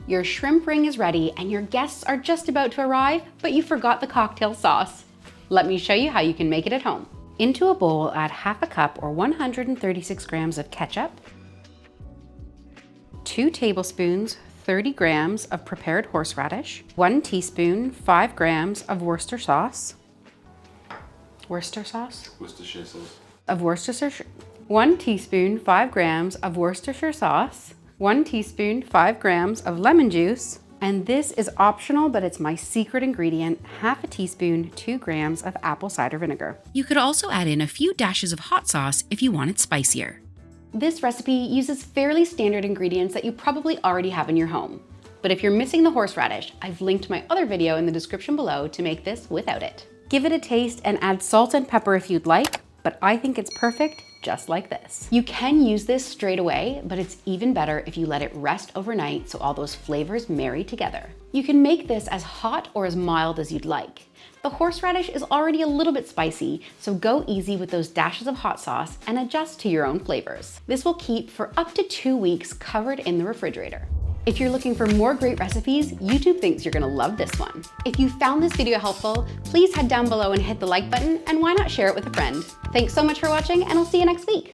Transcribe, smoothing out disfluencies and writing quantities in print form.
Your shrimp ring is ready and your guests are just about to arrive, but you forgot the cocktail sauce. Let me show you how you can make it at home. Into a bowl, add half a cup or 136 grams of ketchup, 2 tablespoons, 30 grams of prepared horseradish, 1 teaspoon, 5 grams of Worcestershire sauce, 1 teaspoon, 5 grams of Worcestershire sauce, 1 teaspoon, 5 grams of lemon juice, and this is optional, but it's my secret ingredient, half a teaspoon, 2 grams of apple cider vinegar. You could also add in a few dashes of hot sauce if you want it spicier. This recipe uses fairly standard ingredients that you probably already have in your home. But if you're missing the horseradish, I've linked my other video in the description below to make this without it. Give it a taste and add salt and pepper if you'd like, but I think it's perfect just like this. You can use this straight away, but it's even better if you let it rest overnight so all those flavors marry together. You can make this as hot or as mild as you'd like. The horseradish is already a little bit spicy, so go easy with those dashes of hot sauce and adjust to your own flavors. This will keep for up to 2 weeks covered in the refrigerator. If you're looking for more great recipes, YouTube thinks you're gonna love this one. If you found this video helpful, please head down below and hit the like button, and why not share it with a friend? Thanks so much for watching, and I'll see you next week.